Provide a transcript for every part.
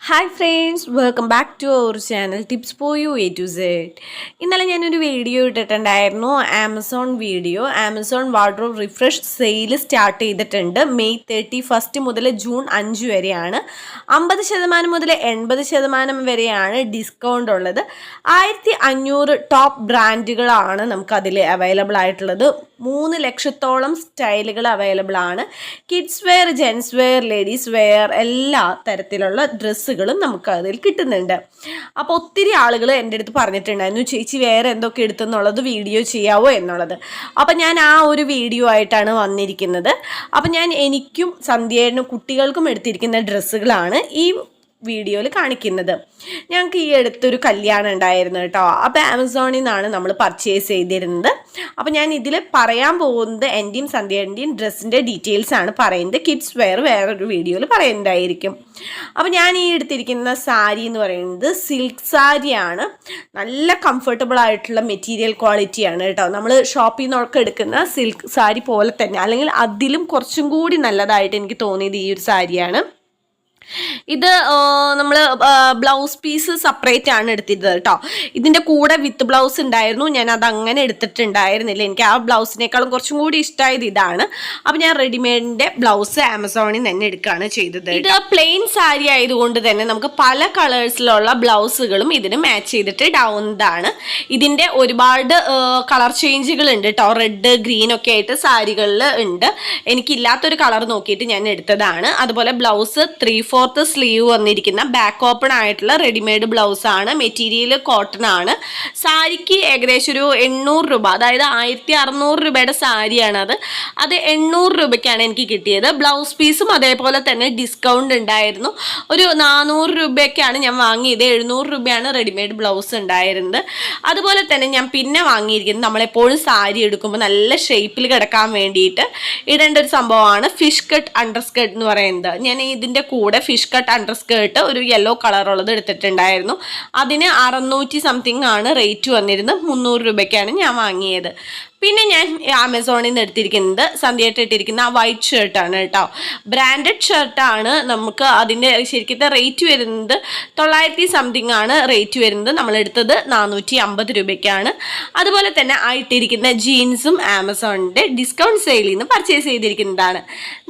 Hi friends, welcome back to our channel tips for you A to Z. ഇന്നലെ ഞാനൊരു video ഇട്ടിട്ടുണ്ടായിരുന്നു. Amazon wardrobe refresh sale start ചെയ്തിട്ടുണ്ട്. May 31 മുതൽ June 5 വരെയാണ്. 50% മുതൽ 80% വരെയാണ് ഡിസ്കൗണ്ട് ഉള്ളത്. 1500 ടോപ്പ് ബ്രാൻഡുകളാണ് നമുക്കതിൽ അവൈലബിൾ ആയിട്ടുള്ളത്. 3 ലക്ഷത്തോളം സ്റ്റൈലുകൾ അവൈലബിൾ ആണ്. Kids wear, gents wear, ladies wear എല്ലാ തരത്തിലുള്ള ഡ്രസ്സുകളും നമുക്ക് അതിൽ കിട്ടുന്നുണ്ട്. അപ്പോൾ ഒത്തിരി ആളുകൾ എൻ്റെ അടുത്ത് പറഞ്ഞിട്ടുണ്ടായിരുന്നു, ചേച്ചി വേറെ എന്തൊക്കെ എടുത്തെന്നുള്ളത് വീഡിയോ ചെയ്യാവോ എന്നുള്ളത്. അപ്പം ഞാൻ ആ ഒരു വീഡിയോ ആയിട്ടാണ് വന്നിരിക്കുന്നത്. അപ്പം ഞാൻ എനിക്കും സന്ധ്യേനും കുട്ടികൾക്കും എടുത്തിരിക്കുന്ന ഡ്രസ്സുകളാണ് ഈ വീഡിയോയിൽ കാണിക്കുന്നത്. ഞങ്ങൾക്ക് ഈ അടുത്തൊരു കല്യാണം ഉണ്ടായിരുന്നു കേട്ടോ. അപ്പോൾ ആമസോണിൽ നിന്നാണ് നമ്മൾ പർച്ചേസ് ചെയ്തിരുന്നത്. അപ്പോൾ ഞാൻ ഇതിൽ പറയാൻ പോകുന്നത് എൻ്റെയും സന്ധ്യേൻ്റെയും ഡ്രസ്സിൻ്റെ ഡീറ്റെയിൽസ് ആണ് പറയുന്നത്. കിഡ്സ് വെയർ വേറൊരു വീഡിയോയിൽ പറയുന്നതായിരിക്കും. അപ്പോൾ ഞാൻ ഈ എടുത്തിരിക്കുന്ന സാരി എന്ന് പറയുന്നത് സിൽക്ക് സാരിയാണ്. നല്ല കംഫർട്ടബിൾ ആയിട്ടുള്ള മെറ്റീരിയൽ ക്വാളിറ്റിയാണ് കേട്ടോ. നമ്മൾ ഷോപ്പിൽ നിന്നൊക്കെ എടുക്കുന്ന സിൽക്ക് സാരി പോലെ തന്നെ, അല്ലെങ്കിൽ അതിലും കുറച്ചും കൂടി നല്ലതായിട്ട് എനിക്ക് തോന്നിയത് ഈ ഒരു സാരിയാണ്. ഇത് നമ്മൾ ബ്ലൗസ് പീസ് സെപ്പറേറ്റ് ആണ് എടുത്തിരുന്നത് കേട്ടോ. ഇതിൻ്റെ കൂടെ വിത്ത് ബ്ലൗസ് ഉണ്ടായിരുന്നു. ഞാൻ അത് അങ്ങനെ എടുത്തിട്ടുണ്ടായിരുന്നില്ല. എനിക്ക് ആ ബ്ലൗസിനേക്കാളും കുറച്ചും കൂടി ഇഷ്ടമായത് ഇതാണ്. അപ്പം ഞാൻ റെഡിമെയ്ഡിൻ്റെ ബ്ലൗസ് ആമസോണിൽ നിന്ന് തന്നെ എടുക്കുകയാണ് ചെയ്തത്. ഇത് പ്ലെയിൻ സാരി ആയതുകൊണ്ട് തന്നെ നമുക്ക് പല കളേഴ്സിലുള്ള ബ്ലൗസുകളും ഇതിന് മാച്ച് ചെയ്തിട്ട് ഇടാവുന്നതാണ്. ഇതിൻ്റെ ഒരുപാട് കളർ ചേഞ്ചുകൾ ഉണ്ട് കേട്ടോ. റെഡ്, ഗ്രീൻ ഒക്കെ ആയിട്ട് സാരികളിൽ ഉണ്ട്. എനിക്കില്ലാത്തൊരു കളർ നോക്കിയിട്ട് ഞാൻ എടുത്തതാണ്. അതുപോലെ ബ്ലൗസ് 3/4 സ്ലീവ് വന്നിരിക്കുന്ന ബാക്ക് ഓപ്പൺ ആയിട്ടുള്ള റെഡിമെയ്ഡ് ബ്ലൗസ് ആണ്. മെറ്റീരിയൽ കോട്ടൺ ആണ്. സാരിക്ക് ഏകദേശം ഒരു 800 രൂപ, അതായത് 1600 രൂപയുടെ സാരിയാണ് അത് 800 രൂപയ്ക്കാണ് എനിക്ക് കിട്ടിയത്. ബ്ലൗസ് പീസും അതേപോലെ തന്നെ ഡിസ്കൗണ്ട് ഉണ്ടായിരുന്നു. ഒരു 400 രൂപയ്ക്കാണ് ഞാൻ വാങ്ങിയത്. 700 രൂപയാണ് റെഡിമെയ്ഡ് ബ്ലൗസ് ഉണ്ടായിരുന്നത്. അതുപോലെ തന്നെ ഞാൻ പിന്നെ വാങ്ങിയിരിക്കുന്നത്, നമ്മളെപ്പോഴും സാരി എടുക്കുമ്പോൾ നല്ല ഷേപ്പിൽ കിടക്കാൻ വേണ്ടിയിട്ട് ഇടേണ്ട ഒരു സംഭവമാണ് ഫിഷ് കട്ട് അണ്ടർസ്കേർട്ട് എന്ന് പറയുന്നത്. ഞാൻ ഇതിൻ്റെ കൂടെ ഫിഷ് കട്ട് അണ്ടർസ്കേർട്ട് ഒരു യെല്ലോ കളറുള്ളത് എടുത്തിട്ടുണ്ടായിരുന്നു. അതിന് 600 സംതിങ് ആണ് റേറ്റ് വന്നിരുന്നത്. 300 രൂപയ്ക്കാണ് ഞാൻ വാങ്ങിയത്. പിന്നെ ഞാൻ ആമസോണിൽ നിന്ന് എടുത്തിരിക്കുന്നത് സന്ധ്യയായിട്ട് ഇട്ടിരിക്കുന്ന ആ വൈറ്റ് ഷർട്ടാണ് കേട്ടോ. ബ്രാൻഡഡ് ഷർട്ടാണ്. നമുക്ക് അതിൻ്റെ ശരിക്കത്തെ റേറ്റ് വരുന്നത് 900 സംതിങ് ആണ് റേറ്റ് വരുന്നത്. നമ്മളെടുത്തത് 450 രൂപയ്ക്കാണ്. അതുപോലെ തന്നെ ആ ഇട്ടിരിക്കുന്ന ജീൻസും ആമസോണിൻ്റെ ഡിസ്കൗണ്ട് സെയിലിൽ നിന്ന് പർച്ചേസ് ചെയ്തിരിക്കുന്നതാണ്.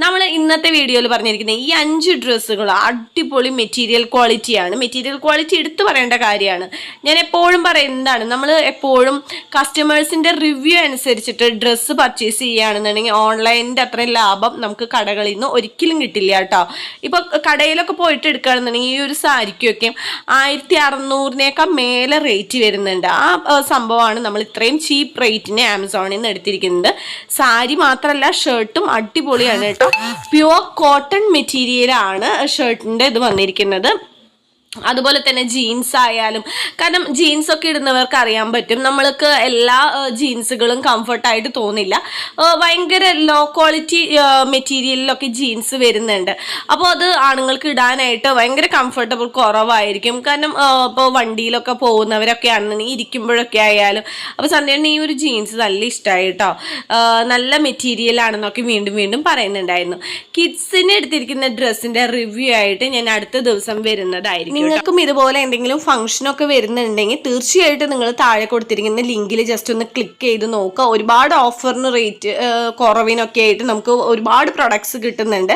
നമ്മൾ ഇന്നത്തെ വീഡിയോയിൽ പറഞ്ഞിരിക്കുന്ന ഈ 5 ഡ്രസ്സുകൾ അടിപൊളി മെറ്റീരിയൽ ക്വാളിറ്റിയാണ്. മെറ്റീരിയൽ ക്വാളിറ്റി എടുത്തു പറയേണ്ട കാര്യമാണ്. ഞാൻ എപ്പോഴും പറയുന്നതാണ്, നമ്മൾ എപ്പോഴും കസ്റ്റമേഴ്സിൻ്റെ റിവ്യൂ അനുസരിച്ചിട്ട് ഡ്രസ്സ് പർച്ചേസ് ചെയ്യുകയാണെന്നുണ്ടെങ്കിൽ ഓൺലൈനിൻ്റെ അത്രയും ലാഭം നമുക്ക് കടകളിൽ നിന്ന് ഒരിക്കലും കിട്ടില്ല കേട്ടോ. ഇപ്പോൾ കടയിലൊക്കെ പോയിട്ട് എടുക്കുകയാണെന്നുണ്ടെങ്കിൽ ഈ ഒരു സാരിക്കൊക്കെ 1600-നേക്കാൾ മേലെ റേറ്റ് വരുന്നുണ്ട്. ആ സംഭവമാണ് നമ്മൾ ഇത്രയും ചീപ്പ് റേറ്റിന് ആമസോണിൽ നിന്ന് എടുത്തിരിക്കുന്നത്. സാരി മാത്രമല്ല, ഷർട്ടും അടിപൊളിയാണ് കേട്ടോ. പ്യുവർ കോട്ടൺ മെറ്റീരിയലാണ് ഷർട്ടിൻ്റെ ഇത് വന്നിരിക്കുന്നത്. അതുപോലെ തന്നെ ജീൻസ് ആയാലും, കാരണം ജീൻസൊക്കെ ഇടുന്നവർക്ക് അറിയാൻ പറ്റും, നമ്മൾക്ക് എല്ലാ ജീൻസുകളും കംഫർട്ടായിട്ട് തോന്നില്ല. ഭയങ്കര ലോ ക്വാളിറ്റി മെറ്റീരിയലിലൊക്കെ ജീൻസ് വരുന്നുണ്ട്. അപ്പോൾ അത് ആണുങ്ങൾക്ക് ഇടാനായിട്ട് ഭയങ്കര കംഫർട്ടബിൾ കുറവായിരിക്കും. കാരണം ഇപ്പോൾ വണ്ടിയിലൊക്കെ പോകുന്നവരൊക്കെ ആണെന്നുണ്ടെങ്കിൽ ഇരിക്കുമ്പോഴൊക്കെ ആയാലും. അപ്പോൾ സന്ധ്യയാണ് ഈ ഒരു ജീൻസ് നല്ല ഇഷ്ടമായി കേട്ടോ. നല്ല മെറ്റീരിയലാണെന്നൊക്കെ വീണ്ടും വീണ്ടും പറയുന്നുണ്ടായിരുന്നു. കിഡ്സിന് എടുത്തിരിക്കുന്ന ഡ്രസ്സിൻ്റെ റിവ്യൂ ആയിട്ട് ഞാൻ അടുത്ത ദിവസം വരുന്നതായിരിക്കും. നിങ്ങൾക്കും ഇതുപോലെ എന്തെങ്കിലും ഫംഗ്ഷനൊക്കെ വരുന്നുണ്ടെങ്കിൽ തീർച്ചയായിട്ടും നിങ്ങൾ താഴെ കൊടുത്തിരിക്കുന്ന ലിങ്കിൽ ജസ്റ്റ് ഒന്ന് ക്ലിക്ക് ചെയ്ത് നോക്കുക. ഒരുപാട് ഓഫറിന് റേറ്റ് കുറവിനൊക്കെ ആയിട്ട് നമുക്ക് ഒരുപാട് പ്രൊഡക്ട്സ് കിട്ടുന്നുണ്ട്.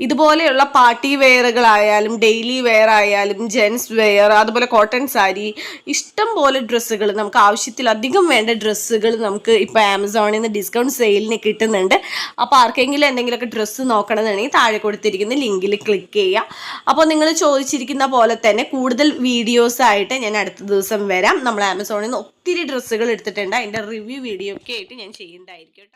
ഇതുപോലെയുള്ള പാർട്ടി വെയറുകളായാലും ഡെയിലി വെയർ ആയാലും ജെൻസ് വെയർ, അതുപോലെ കോട്ടൺ സാരി, ഇഷ്ടം പോലെ ഡ്രസ്സുകൾ, നമുക്ക് ആവശ്യത്തിലധികം വേണ്ട ഡ്രസ്സുകൾ നമുക്ക് ഇപ്പോൾ ആമസോണിൽ നിന്ന് ഡിസ്കൗണ്ട് സെയിലിന് കിട്ടുന്നുണ്ട്. അപ്പോൾ ആർക്കെങ്കിലും എന്തെങ്കിലുമൊക്കെ ഡ്രസ്സ് നോക്കണമെന്നുണ്ടെങ്കിൽ താഴെ കൊടുത്തിരിക്കുന്ന ലിങ്കിൽ ക്ലിക്ക് ചെയ്യുക. അപ്പോൾ നിങ്ങൾ ചോദിച്ചിരിക്കുന്ന പോലെ തന്നെ കൂടുതൽ വീഡിയോസ് ആയിട്ട് ഞാൻ അടുത്ത ദിവസം വരാം. നമ്മൾ ആമസോണിൽ നിന്ന് ഒത്തിരി ഡ്രസ്സുകൾ എടുത്തിട്ടുണ്ട്. അതിൻ്റെ റിവ്യൂ വീഡിയോ ഒക്കെ ആയിട്ട് ഞാൻ ചെയ്യുന്നതായിരിക്കും കേട്ടോ.